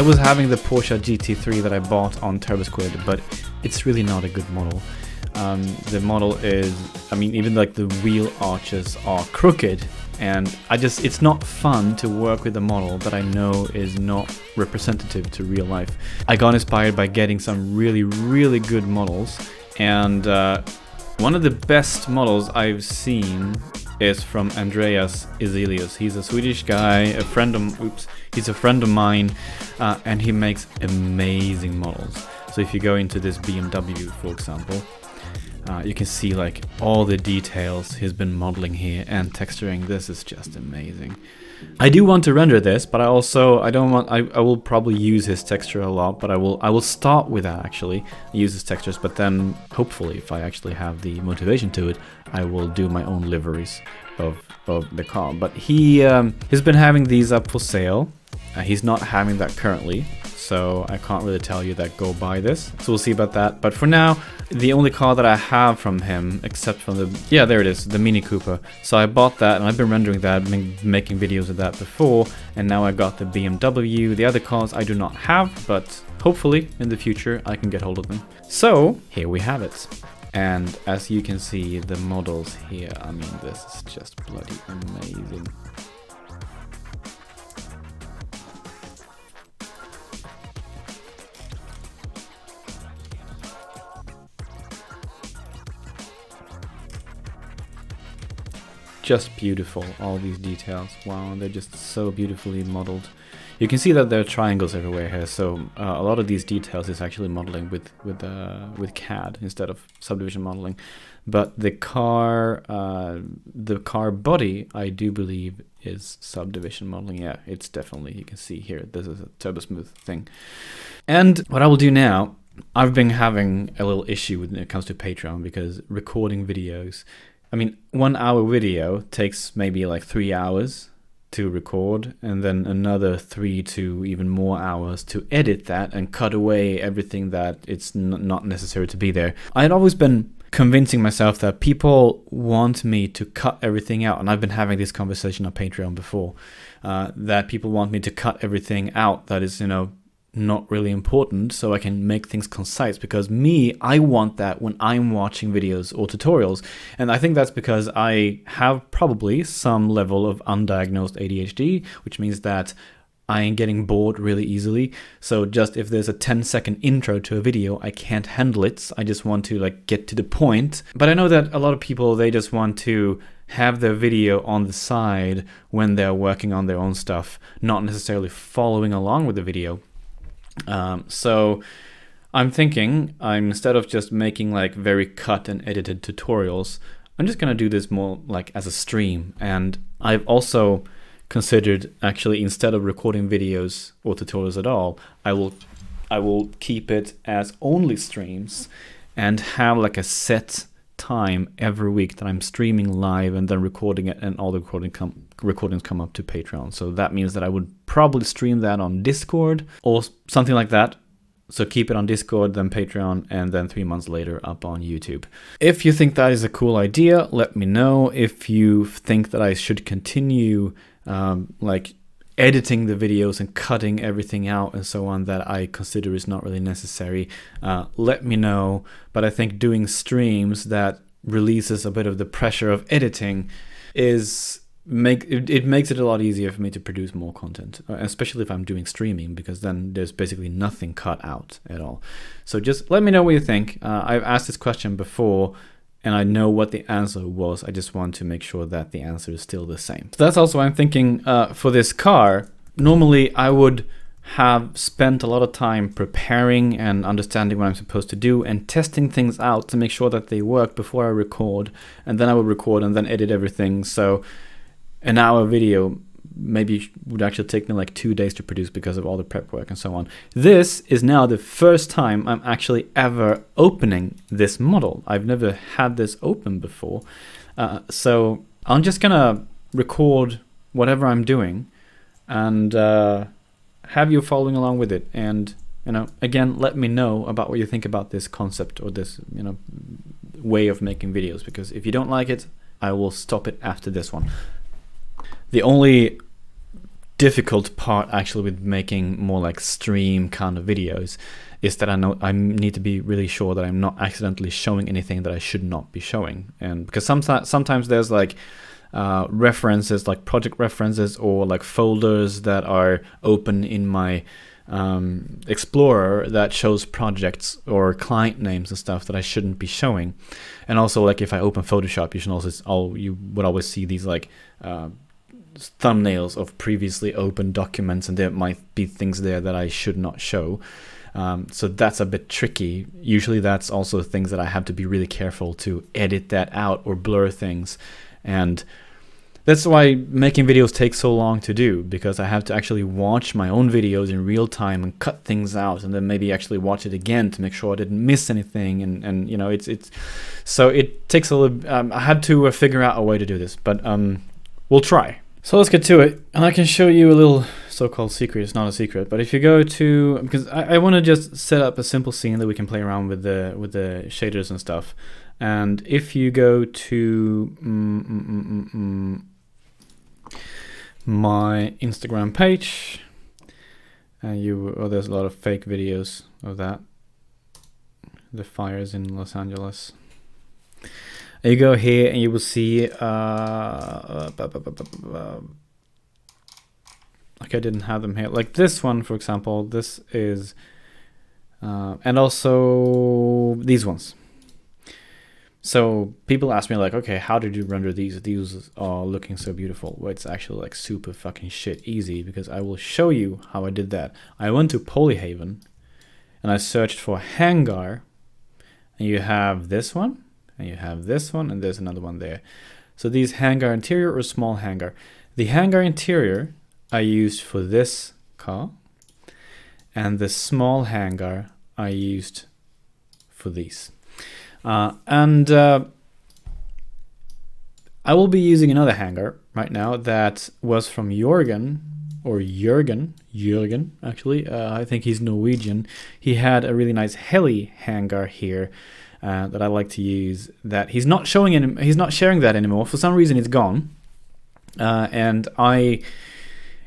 was having the Porsche GT3 that I bought on TurboSquid, but it's really not a good model. The model is, I mean, even like the wheel arches are crooked, and it's not fun to work with a model that I know is not representative to real life. I got inspired by getting some really, really good models, and one of the best models I've seen is from Andreas Ezelius. He's a Swedish guy, he's a friend of mine, and he makes amazing models. So if you go into this BMW, for example, you can see like all the details he's been modeling here and texturing. This is just amazing. I do want to render this, but I will probably use his texture a lot, but I will start with that actually, use his textures, but then hopefully if I actually have the motivation to it, I will do my own liveries of the car. But he's been having these up for sale. He's not having that currently, so I can't really tell you that go buy this. So we'll see about that. But for now, the only car that I have from him, except from there it is, the Mini Cooper. So I bought that, and I've been rendering that, making videos of that before, and now I got the BMW. The other cars I do not have, but hopefully in the future I can get hold of them. So here we have it. And as you can see, the models here, I mean, this is just bloody amazing. Just beautiful, all these details. Wow, they're just so beautifully modeled. You can see that there are triangles everywhere here, so a lot of these details is actually modeling with CAD instead of subdivision modeling. But the car body, I do believe, is subdivision modeling. Yeah, it's definitely, you can see here, this is a turbo smooth thing. And what I will do now, I've been having a little issue when it comes to Patreon, because recording videos, I mean, 1 hour video takes maybe like 3 hours to record, and then another 3 to even more hours to edit that and cut away everything that it's not necessary to be there. I had always been convincing myself that people want me to cut everything out, and I've been having this conversation on Patreon before, that people want me to cut everything out that is, not really important, so I can make things concise, because I want that when I'm watching videos or tutorials. And I think that's because I have probably some level of undiagnosed ADHD, which means that I am getting bored really easily. So just if there's a 10-second intro to a video, I can't handle it. I just want to get to the point. But I know that a lot of people, they just want to have their video on the side when they're working on their own stuff, not necessarily following along with the video. So I'm thinking, instead of just making very cut and edited tutorials, I'm just gonna do this more as a stream. And I've also considered, actually, instead of recording videos or tutorials at all, I will keep it as only streams and have a set time every week that I'm streaming live and then recording it, and all the recordings come up to Patreon. So that means that I would probably stream that on Discord or something like that. So keep it on Discord, then Patreon, and then 3 months later up on YouTube. If you think that is a cool idea, let me know. If you think that I should continue editing the videos and cutting everything out and so on that I consider is not really necessary, let me know. But I think doing streams that releases a bit of the pressure of editing makes it a lot easier for me to produce more content, especially if I'm doing streaming, because then there's basically nothing cut out at all. So just let me know what you think. I've asked this question before, and I know what the answer was. I just want to make sure that the answer is still the same. So that's also what I'm thinking for this car. Normally, I would have spent a lot of time preparing and understanding what I'm supposed to do and testing things out to make sure that they work before I record. And then I would record and then edit everything. So an hour video maybe would actually take me 2 days to produce because of all the prep work and so on. This is now the first time I'm actually ever opening this model. I've never had this open before. So I'm just gonna record whatever I'm doing and have you following along with it. And again, let me know about what you think about this concept or this way of making videos, because if you don't like it, I will stop it after this one. The only difficult part actually with making more like stream kind of videos is that I know I need to be really sure that I'm not accidentally showing anything that I should not be showing. And because sometimes there's like references, like project references, or like folders that are open in my Explorer that shows projects or client names and stuff that I shouldn't be showing. And also, like if I open Photoshop, you would always see these like thumbnails of previously open documents, and there might be things there that I should not show. So that's a bit tricky. Usually that's also things that I have to be really careful to edit that out or blur things. And that's why making videos takes so long to do, because I have to actually watch my own videos in real time and cut things out, and then maybe actually watch it again to make sure I didn't miss anything. And you know, it's so it takes a little. I had to figure out a way to do this, but we'll try. So let's get to it, and I can show you a little so-called secret. It's not a secret, but if you go to, because I want to just set up a simple scene that we can play around with the shaders and stuff. And if you go to my Instagram page, and there's a lot of fake videos of that, the fires in Los Angeles. You go here and you will see like I didn't have them here, like this one for example. This is and also these ones. So people ask me like, okay, how did you render these? These are looking so beautiful. Well, it's actually like super fucking shit easy, because I will show you how I did that. I went to Polyhaven and I searched for hangar, and you have this one, and you have this one, and there's another one there. So these hangar interior or small hangar. The hangar interior I used for this car, and the small hangar I used for these. And I will be using another hangar right now that was from Jørgen actually. I think he's Norwegian. He had a really nice heli hangar here that I like to use. That he's not showing he's not sharing that anymore. For some reason, it's gone, and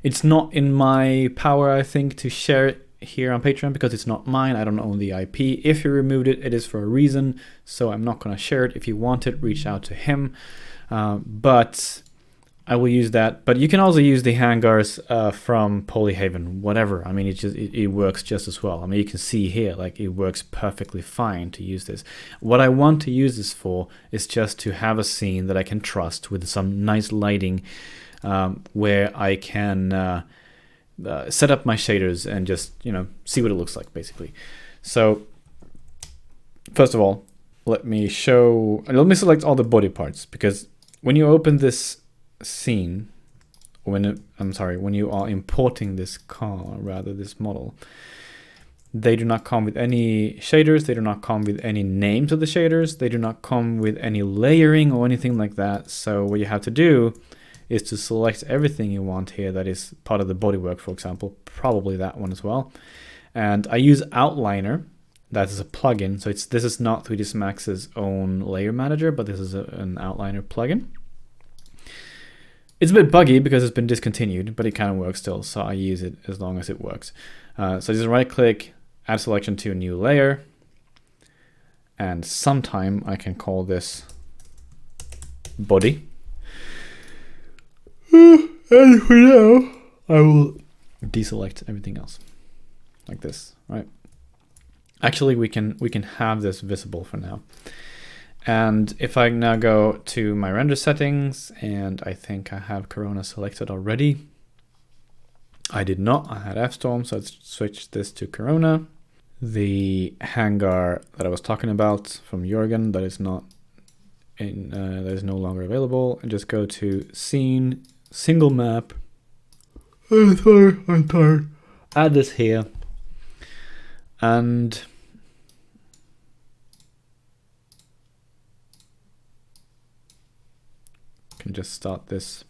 it's not in my power, I think, to share it here on Patreon, because it's not mine. I don't own the IP. If he removed it, it is for a reason, so I'm not going to share it. If you want it, reach out to him, but I will use that. But you can also use the hangars from Polyhaven, whatever. I mean, it works just as well. I mean, you can see here, like, it works perfectly fine to use this. What I want to use this for is just to have a scene that I can trust with some nice lighting, where I can set up my shaders and just, you know, see what it looks like, basically. So first of all, let me select all the body parts, because when you open this scene, when you are importing this car, rather this model, they do not come with any shaders, they do not come with any names of the shaders, they do not come with any layering or anything like that. So what you have to do is to select everything you want here that is part of the bodywork, for example, probably that one as well. And I use Outliner. That is a plugin. So this is not 3ds Max's own layer manager, but this is an Outliner plugin. It's a bit buggy because it's been discontinued, but it kind of works still. So I use it as long as it works. So just right click, add selection to a new layer. And sometime I can call this body. And for now, I will deselect everything else, like this, right? Actually, we can have this visible for now. And if I now go to my render settings, and I think I have Corona selected already. I did not. I had F-Storm, so let's switch this to Corona. The hangar that I was talking about from Jørgen that is not in, that is no longer available, and just go to Scene. Single map. I'm tired. Add this here. And can just start this.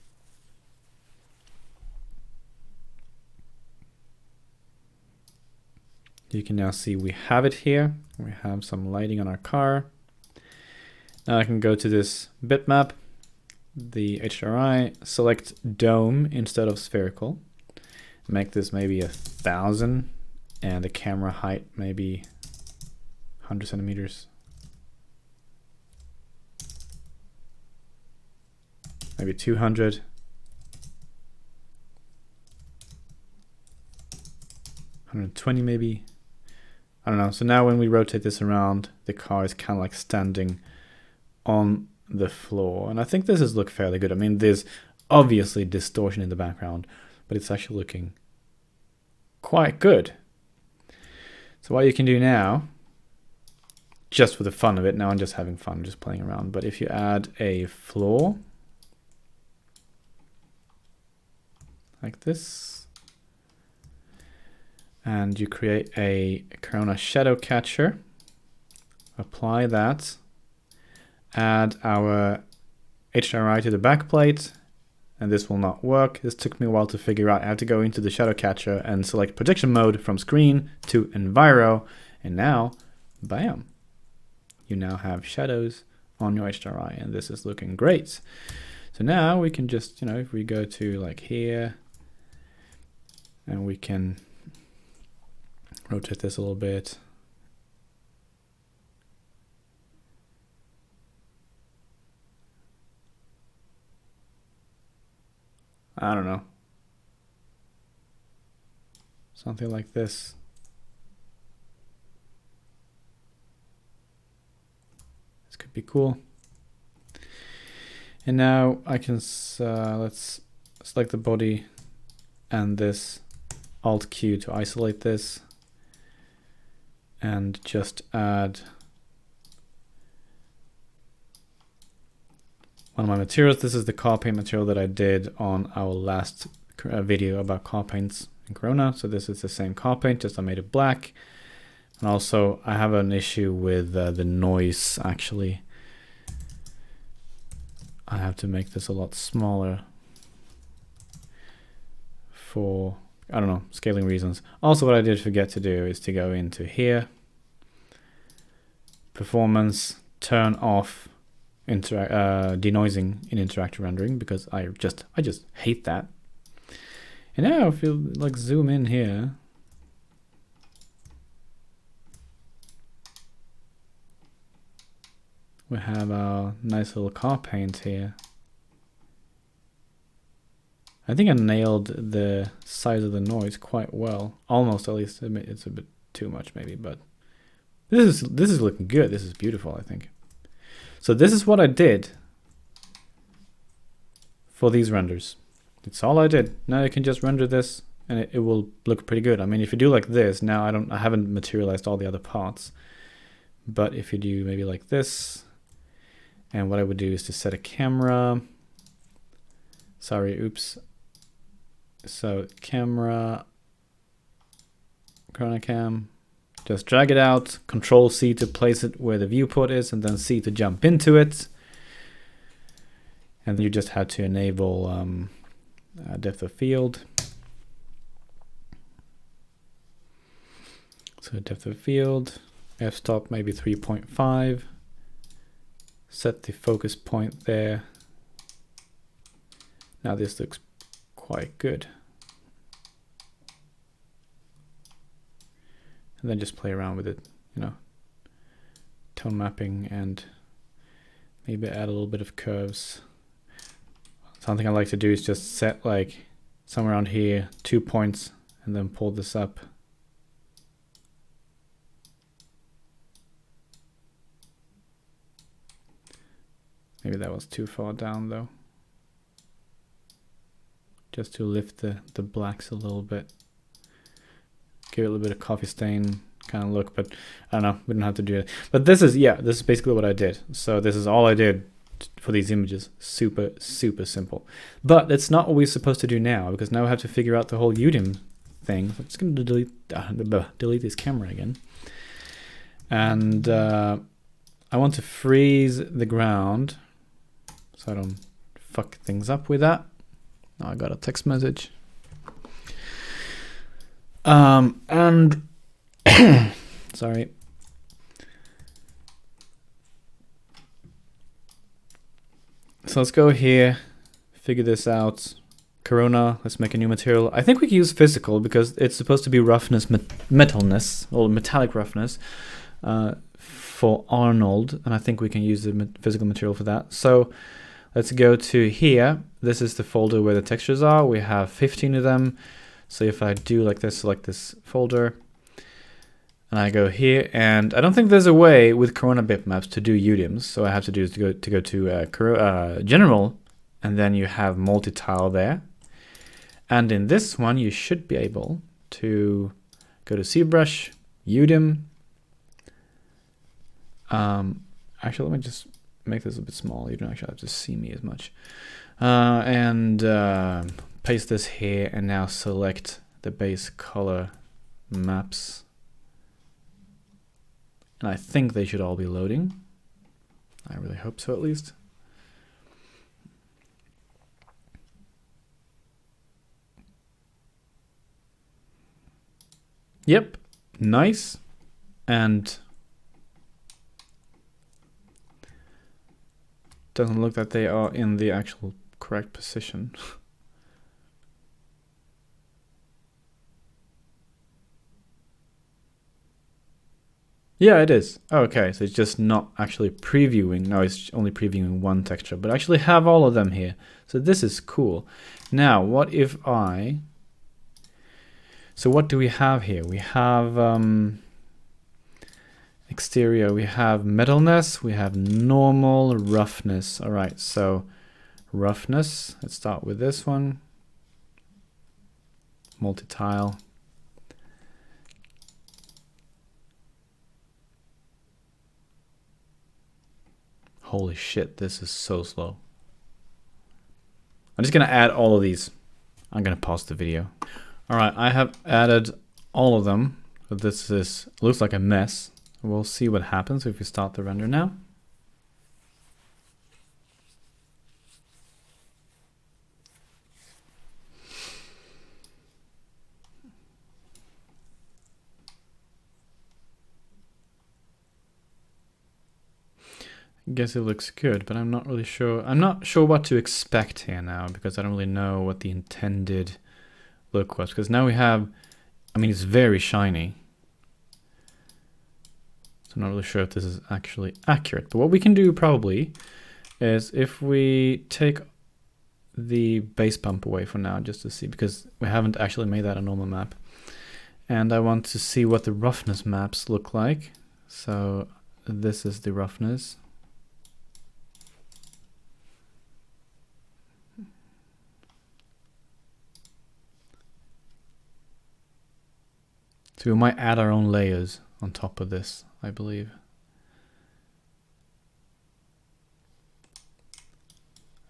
You can now see we have it here. We have some lighting on our car. Now I can go to this bitmap, the HDRI, select dome instead of spherical. make this maybe 1,000 and the camera height maybe 100 centimeters. Maybe 200. 120 maybe. I don't know. So now when we rotate this around, the car is kind of like standing on the floor. And I think this is look fairly good. I mean, there's obviously distortion in the background, but it's actually looking quite good. So what you can do now, just for the fun of it, now I'm just having fun, just playing around. But if you add a floor, like this, and you create a Corona shadow catcher, apply that, add our HDRI to the back plate, and this will not work. This took me a while to figure out. I have to go into the shadow catcher and select projection mode from screen to enviro, and now, bam, you now have shadows on your HDRI, and this is looking great. So now we can just, if we go to like here, and we can rotate this a little bit. I don't know. Something like this. This could be cool. And now I can, let's select the body and this Alt Q to isolate this. And just add one of my materials. This is the car paint material that I did on our last video about car paints in Corona. So this is the same car paint, just I made it black. And also I have an issue with the noise actually. I have to make this a lot smaller for, I don't know, scaling reasons. Also what I did forget to do is to go into here, performance, turn off denoising in interactive rendering, because I just hate that. And now if you like zoom in here, we have our nice little car paint here. I think I nailed the size of the noise quite well. Almost, at least. It's a bit too much maybe, but this is looking good. This is beautiful, I think. So this is what I did for these renders. It's all I did. Now you can just render this and it will look pretty good. I mean, if you do like this, now I haven't materialized all the other parts. But if you do maybe like this, and what I would do is to set a camera. Sorry, oops. So camera, Corona cam, just drag it out, Control C to place it where the viewport is, and then C to jump into it. And then you just had to enable depth of field. So depth of field, f-stop maybe 3.5. Set the focus point there. Now this looks quite good. And then just play around with it, tone mapping, and maybe add a little bit of curves. Something I like to do is just set like somewhere around here 2 points and then pull this up. Maybe that was too far down though. Just to lift the blacks a little bit. Give it a little bit of coffee stain kind of look, but I don't know, we don't have to do it. But this is basically what I did. So this is all I did for these images. Super, super simple. But that's not what we're supposed to do now, because now we have to figure out the whole UDIM thing. I'm just going to delete this camera again. And I want to freeze the ground so I don't fuck things up with that. Now I got a text message. And sorry. So let's go here, figure this out, Corona, let's make a new material. I think we can use physical because it's supposed to be roughness, metalness, or metallic roughness for Arnold, and I think we can use the physical material for that. So let's go to here. This is the folder where the textures are. We have 15 of them. So if I do like this, select this folder, and I go here, and I don't think there's a way with Corona bitmaps to do UDIMs. So I have to do is to go to General, and then you have multi-tile there. And in this one, you should be able to go to ZBrush, UDIM. Actually, let me just make this a bit small. You don't actually have to see me as much. And paste this here, and now select the base color maps. And I think they should all be loading. I really hope so, at least. Yep, nice. And doesn't look that they are in the actual correct position. Yeah, it is. Okay, so it's just not actually previewing. No, it's only previewing one texture, but I actually have all of them here. So this is cool. Now, what if I... So what do we have here? We have exterior, we have metalness, we have normal, roughness. All right, so roughness, let's start with this one. Multi-tile. Holy shit, this is so slow. I'm just gonna add all of these. I'm gonna pause the video. All right, I have added all of them. But this looks like a mess. We'll see what happens if we start the render now. I guess it looks good, but I'm not really sure. I'm not sure what to expect here now because I don't really know what the intended look was. Because now we have, I mean, it's very shiny. So I'm not really sure if this is actually accurate. But what we can do probably is if we take the base pump away for now, just to see, because we haven't actually made that a normal map. And I want to see what the roughness maps look like. So this is the roughness. So we might add our own layers on top of this, I believe.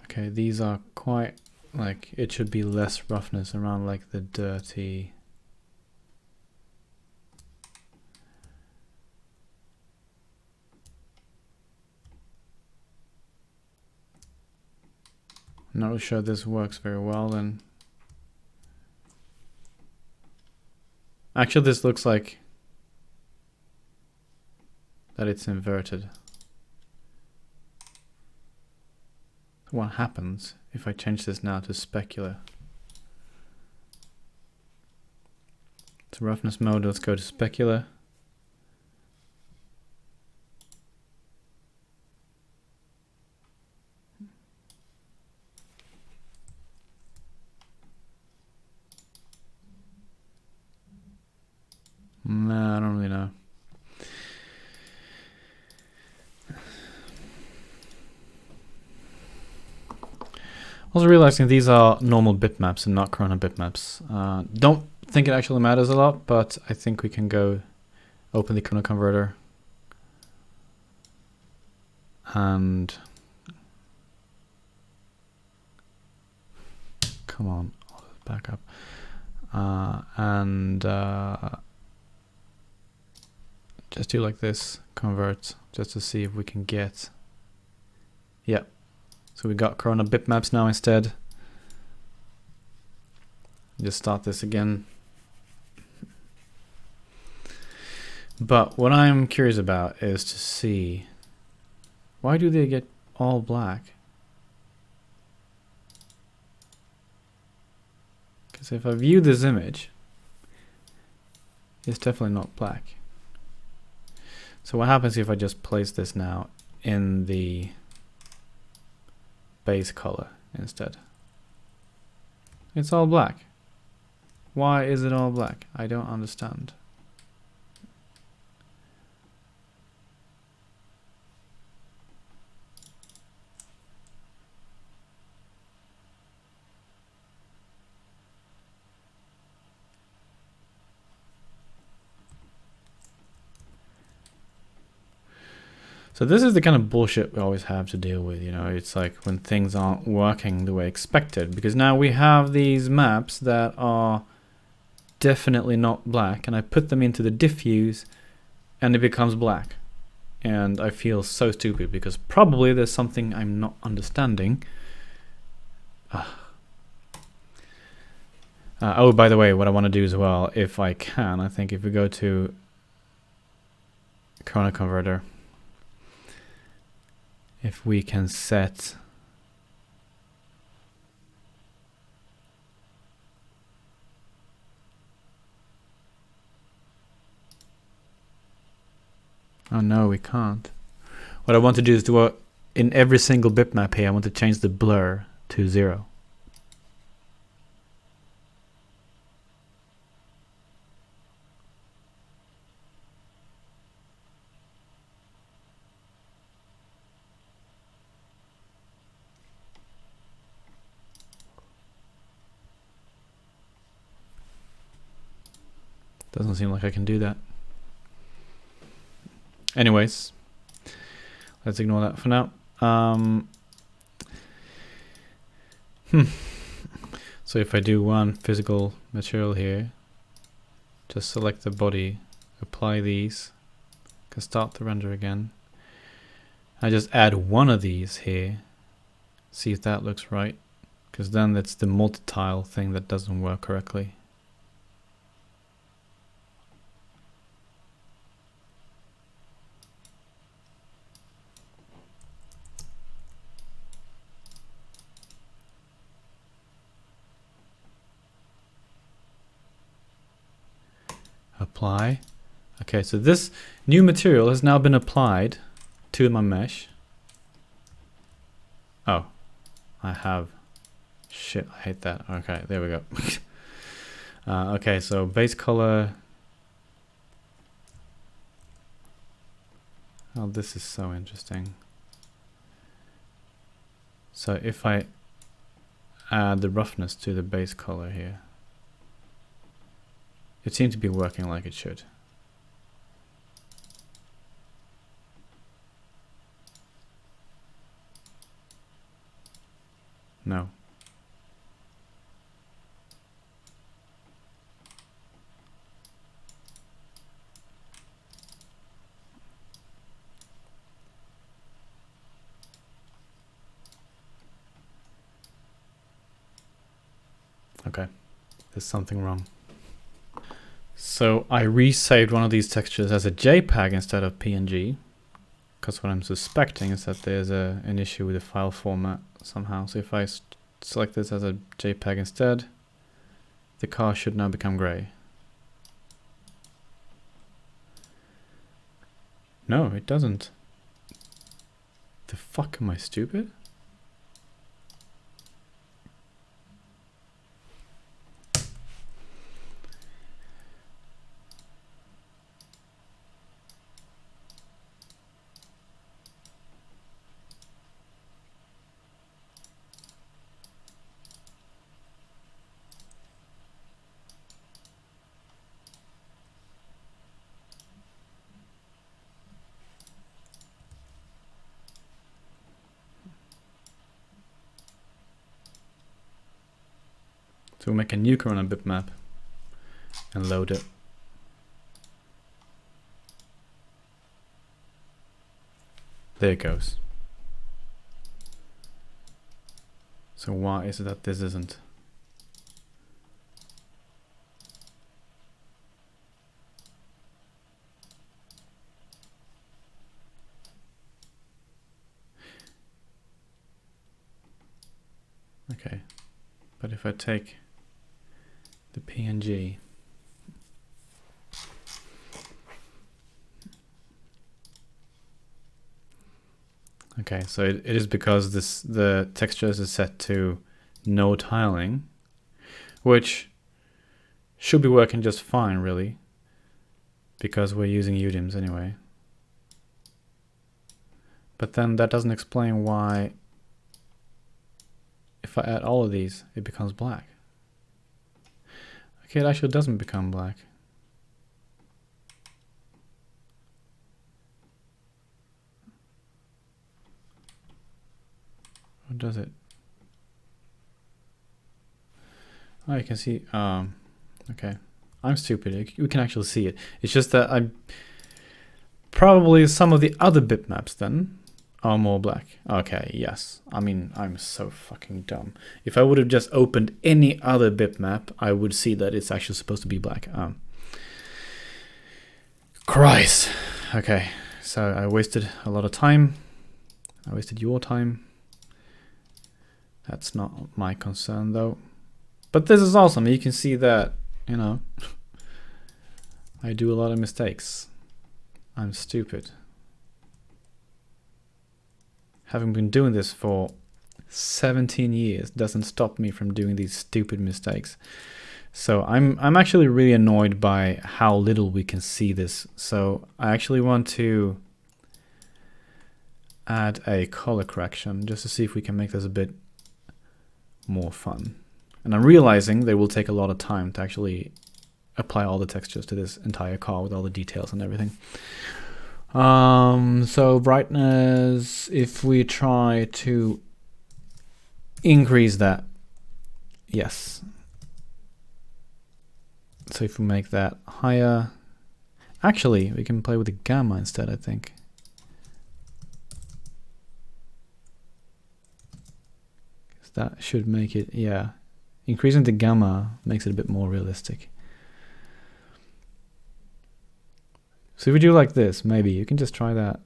Okay, these are quite, like, it should be less roughness around like the dirty. I'm not really sure this works very well then. Actually, this looks like that it's inverted. What happens if I change this now to specular? To roughness mode, let's go to specular. No, I don't really know. Also realizing these are normal bitmaps and not Corona bitmaps. Don't think it actually matters a lot, but I think we can go open the Corona converter and come on, back up and just do like this, convert, just to see if we can get, yeah. So we got Corona bitmaps now instead. Just start this again. But what I'm curious about is to see, why do they get all black? Because if I view this image, it's definitely not black. So what happens if I just place this now in the base color instead? It's all black. Why is it all black? I don't understand. So this is the kind of bullshit we always have to deal with, you know. It's like when things aren't working the way expected, because now we have these maps that are definitely not black, and I put them into the diffuse and it becomes black, and I feel so stupid because probably there's something I'm not understanding. Oh, by the way, what I want to do as well, if I can, I think if we go to Corona Converter, if we can set oh no, we can't. What I want to do is do in every single bitmap here, I want to change the blur to 0. Doesn't seem like I can do that. Anyways, let's ignore that for now. So if I do one physical material here, just select the body, apply these, can start the render again. I just add one of these here, see if that looks right, because then it's the multi-tile thing that doesn't work correctly. Apply. Okay, so this new material has now been applied to my mesh. Oh, I have. Shit, I hate that. Okay, there we go. Okay, so base color. Oh, this is so interesting. So if I add the roughness to the base color here, it seems to be working like it should. No. Okay, there's something wrong. So I resaved one of these textures as a JPEG instead of PNG, because what I'm suspecting is that there's an issue with the file format somehow. So if I select this as a JPEG instead, the car should now become gray. No, it doesn't. The fuck, am I stupid? So we'll make a new Corona bitmap and load it. There it goes. So why is it that this isn't? Okay, but if I take the PNG. Okay, so it is because the textures is set to no tiling, which should be working just fine, really, because we're using UDIMs anyway. But then that doesn't explain why, if I add all of these, it becomes black. Okay, it actually doesn't become black. Or does it? Oh, you can see, okay. I'm stupid, you can actually see it. It's just that I'm probably some of the other bitmaps then are more black. Okay, yes. I mean, I'm so fucking dumb. If I would have just opened any other bitmap, I would see that it's actually supposed to be black. Christ. Okay, so I wasted a lot of time. I wasted your time. That's not my concern though. But this is awesome. You can see that, you know, I do a lot of mistakes. I'm stupid. Having been doing this for 17 years doesn't stop me from doing these stupid mistakes. So I'm actually really annoyed by how little we can see this. So I actually want to add a color correction just to see if we can make this a bit more fun. And I'm realizing they will take a lot of time to actually apply all the textures to this entire car with all the details and everything. So brightness, if we try to increase that, yes. So if we make that higher, actually we can play with the gamma instead, I think. That should make it, yeah. Increasing the gamma makes it a bit more realistic. So if we do like this, maybe you can just try that.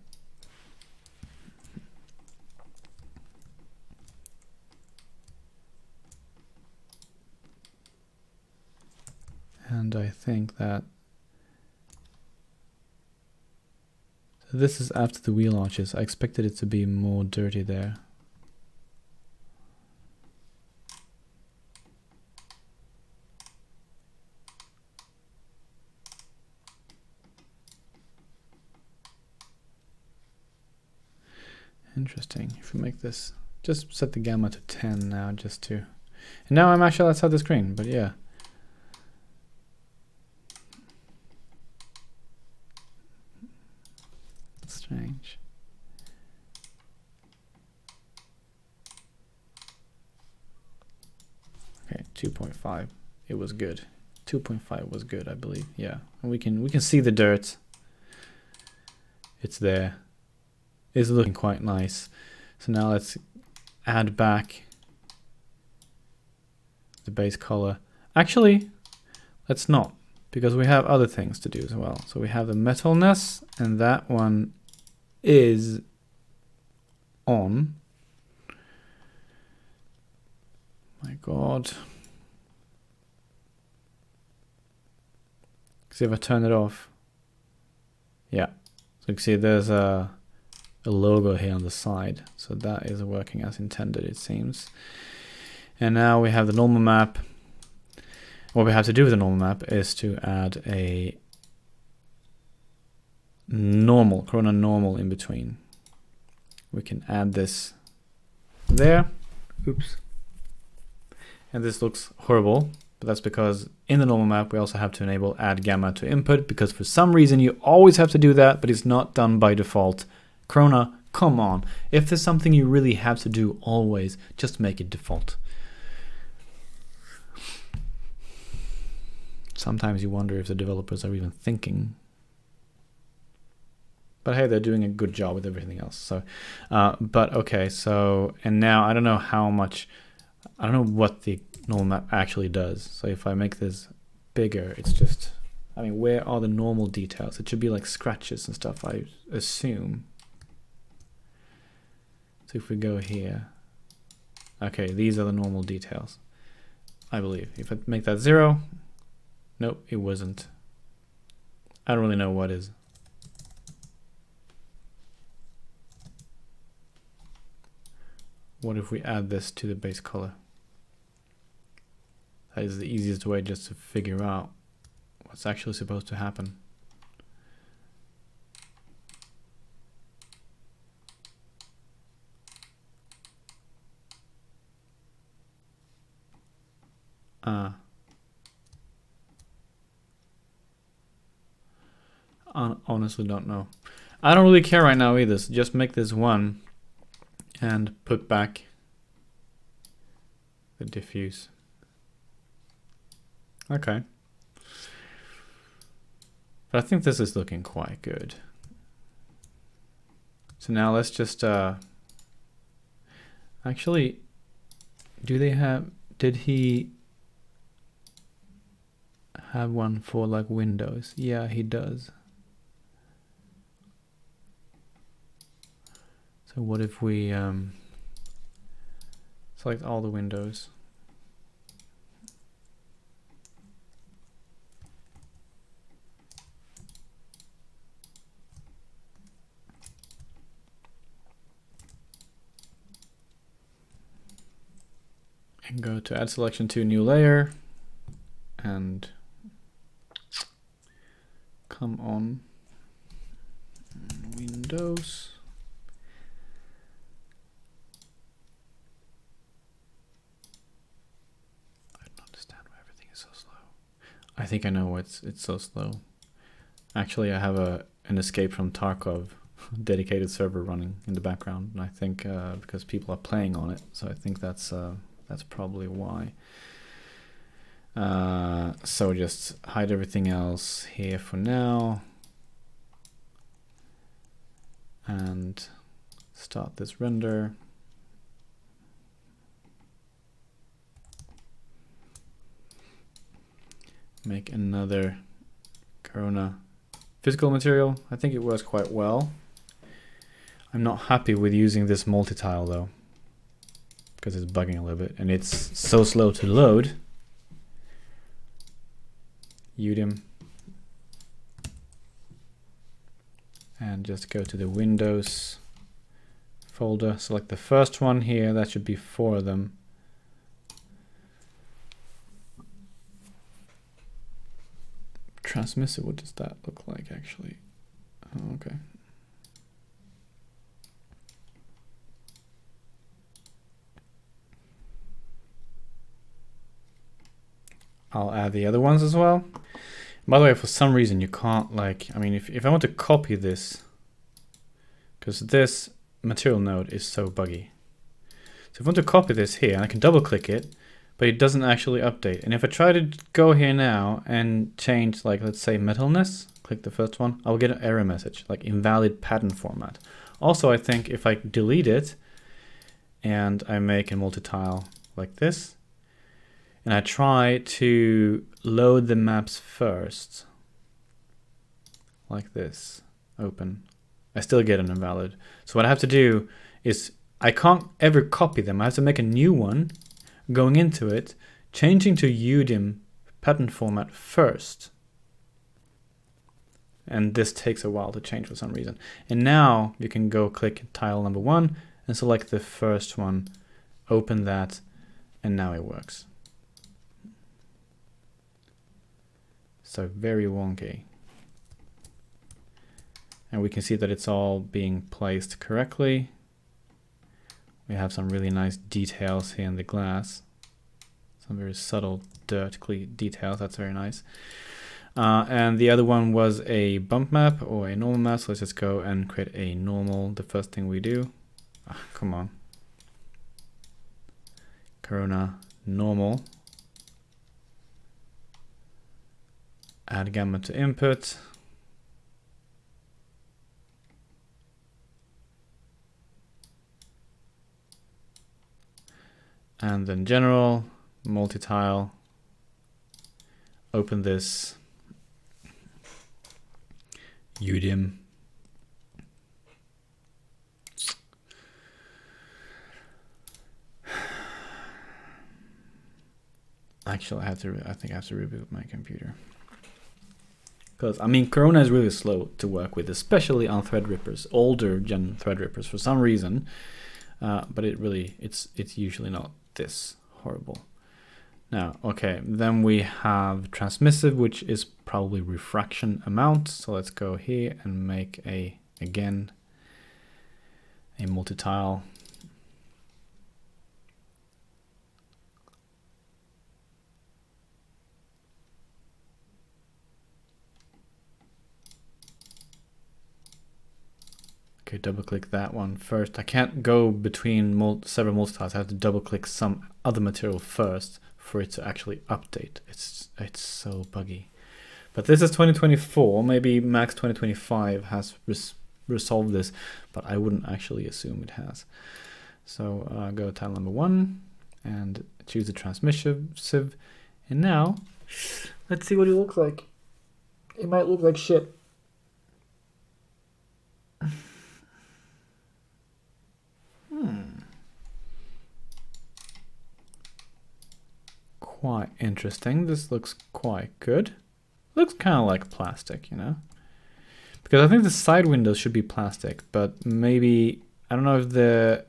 And I think that this is after the wheel arches. I expected it to be more dirty there. Interesting. If we make this, just set the gamma to 10 now, just to, and now I'm actually outside the screen, but yeah. Strange. Okay, 2.5. It was good. 2.5 was good, I believe. Yeah, and we can see the dirt. It's there. It's looking quite nice. So now let's add back the base color. Actually, let's not, because we have other things to do as well. So we have the metalness, and that one is on. My God. See if I turn it off. Yeah. So you can see there's a logo here on the side. So that is working as intended, it seems. And now we have the normal map. What we have to do with the normal map is to add a normal, Corona normal in between. We can add this there. Oops. And this looks horrible, but that's because in the normal map we also have to enable add gamma to input, because for some reason you always have to do that, but it's not done by default. Corona, come on. If there's something you really have to do always, just make it default. Sometimes you wonder if the developers are even thinking. But hey, they're doing a good job with everything else. So, but okay, so, and now I don't know how much, I don't know what the normal map actually does. So if I make this bigger, it's just, I mean, where are the normal details? It should be like scratches and stuff, I assume. So if we go here, okay, these are the normal details, I believe. If I make that 0, Nope, it wasn't. I don't really know what is. What if we add this to the base color? That is the easiest way just to figure out what's actually supposed to happen. Honestly don't know. I don't really care right now either, so just make this one and put back the diffuse. Okay. But I think this is looking quite good. So now let's just actually, do they have, did he have one for like Windows? Yeah, he does. So what if we select all the windows? And go to add selection to new layer and come on Windows. I don't understand why everything is so slow. I think I know why it's so slow. Actually, I have an Escape from Tarkov dedicated server running in the background, and I think because people are playing on it, so I think that's probably why. So just hide everything else here for now and start this render. Make another Corona physical material. I think it works quite well. I'm not happy with using this multi-tile though, because it's bugging a little bit and it's so slow to load. Udim. And just go to the Windows folder, select the first one here, that should be 4 of them. Transmitter, what does that look like actually? Oh, okay. I'll add the other ones as well. By the way, for some reason you can't, like, I mean, if I want to copy this, because this material node is so buggy. So if I want to copy this here, I can double click it, but it doesn't actually update. And if I try to go here now and change, like, let's say metalness, click the first one, I'll get an error message, like invalid pattern format. Also, I think if I delete it and I make a multi-tile like this, and I try to load the maps first, like this, open, I still get an invalid. So what I have to do is, I can't ever copy them. I have to make a new one, going into it, changing to UDIM pattern format first. And this takes a while to change for some reason. And now you can go click tile number 1 and select the first one, open that, and now it works. So very wonky. And we can see that it's all being placed correctly. We have some really nice details here in the glass. Some very subtle dirt details, that's very nice. And the other one was a bump map or a normal map, so let's just go and create a normal, the first thing we do. Come on. Corona normal. Add gamma to input. And then general, multi-tile, open this, UDIM. Actually, I think I have to reboot my computer. Because, I mean, Corona is really slow to work with, especially on Threadrippers, older gen Threadrippers for some reason. But it's usually not this horrible. Now, okay, then we have transmissive, which is probably refraction amount. So let's go here and make again, a multi-tile. Okay, double click that one first. I can't go between several multi-tiles. I have to double click some other material first for it to actually update. It's so buggy. But this is 2024. Maybe Max 2025 has resolved this, but I wouldn't actually assume it has. So go to tile number 1 and choose the transmissive. And now let's see what it looks like. It might look like shit. Quite interesting. This looks quite good. Looks kind of like plastic, you know? Because I think the side windows should be plastic, but maybe, I don't know if the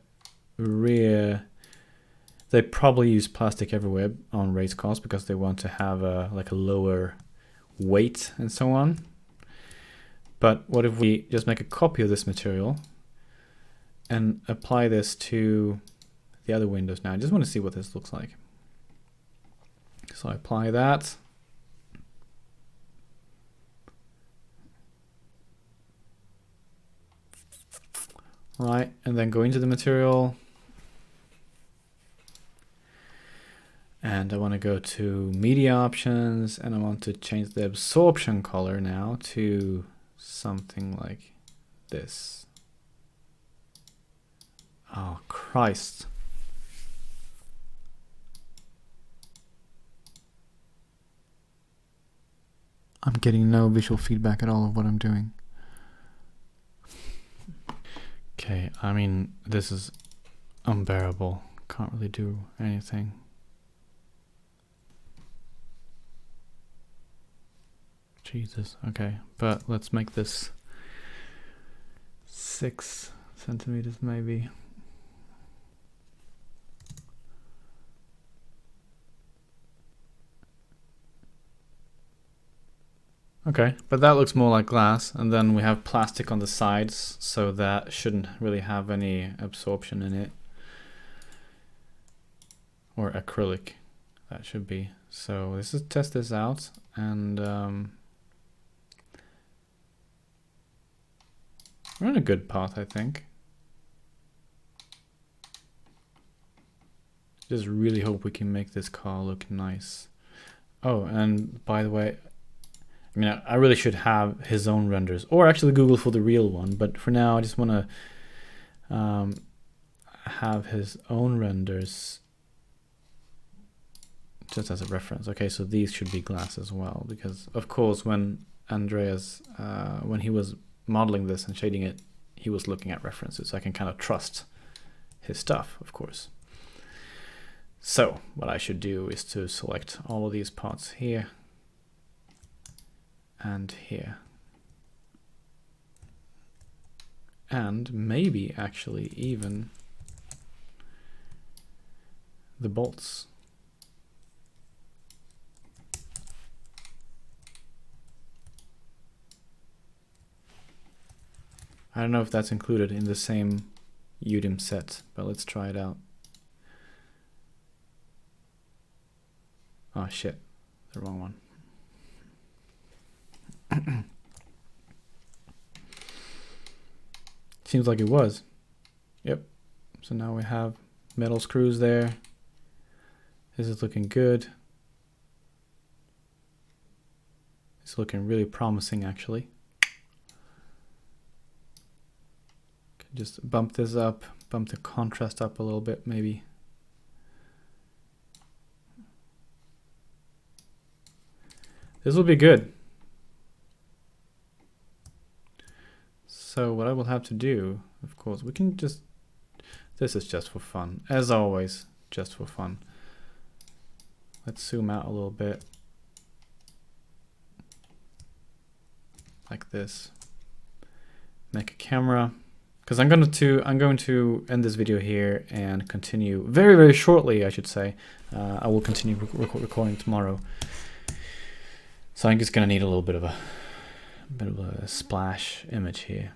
rear, they probably use plastic everywhere on race cars because they want to have a lower weight and so on. But what if we just make a copy of this material and apply this to the other windows now? I just want to see what this looks like. So I apply that. Right, and then go into the material. And I want to go to media options, and I want to change the absorption color now to something like this. Oh, Christ. I'm getting no visual feedback at all of what I'm doing. Okay, I mean, this is unbearable. Can't really do anything. Jesus, okay, but let's make this 6 centimeters maybe. Okay, but that looks more like glass, and then we have plastic on the sides, so that shouldn't really have any absorption in it. Or acrylic, that should be. So let's just test this out, and we're on a good path, I think. Just really hope we can make this car look nice. Oh, and by the way, I mean, I really should have his own renders, or actually Google for the real one, but for now I just want to have his own renders just as a reference. Okay, so these should be glass as well, because of course when Andreas, when he was modeling this and shading it, he was looking at references, so I can kind of trust his stuff, of course. So what I should do is to select all of these parts here and here, and maybe actually even the bolts. I don't know if that's included in the same UDIM set, but let's try it out. Oh shit, the wrong one. Seems like it was. Yep. So now we have metal screws there. This is looking good. It's looking really promising, actually. Just bump this up, bump the contrast up a little bit, maybe. This will be good. So what I will have to do, of course, we can just, this is just for fun, as always, just for fun. Let's zoom out a little bit. like this. Make a camera, because I'm going to end this video here and continue very, very shortly, I should say. I will continue recording tomorrow. So I'm just going to need a little bit of a splash image here.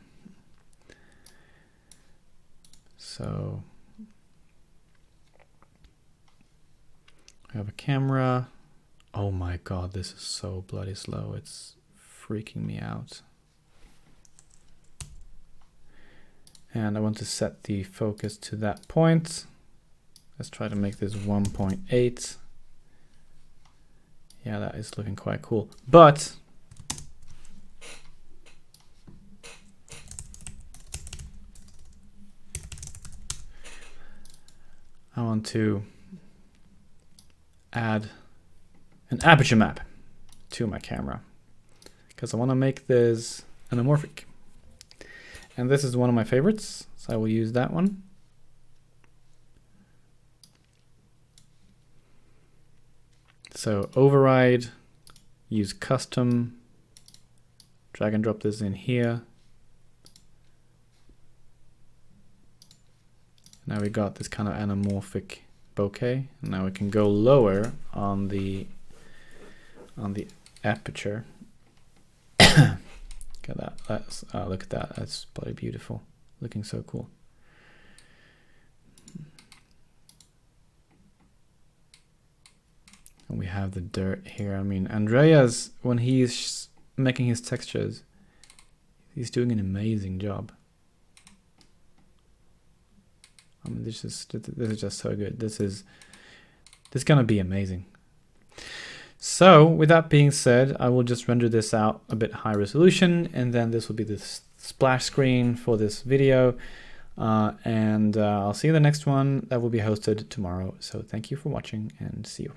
So I have a camera. Oh my god, this is so bloody slow. It's freaking me out. And I want to set the focus to that point. Let's try to make this 1.8. Yeah, that is looking quite cool. But I want to add an aperture map to my camera because I want to make this anamorphic. And this is one of my favorites, so I will use that one. So override, use custom, drag and drop this in here. Now we got this kind of anamorphic bokeh. Now we can go lower on the aperture. Look at that. Look at that. That's bloody beautiful. Looking so cool. And we have the dirt here. I mean, Andreas, when he's making his textures, he's doing an amazing job. I mean, this is just so good. This is gonna be amazing. So with that being said, I will just render this out a bit high resolution, and then this will be the splash screen for this video. And I'll see you in the next one that will be hosted tomorrow. So thank you for watching, and see you.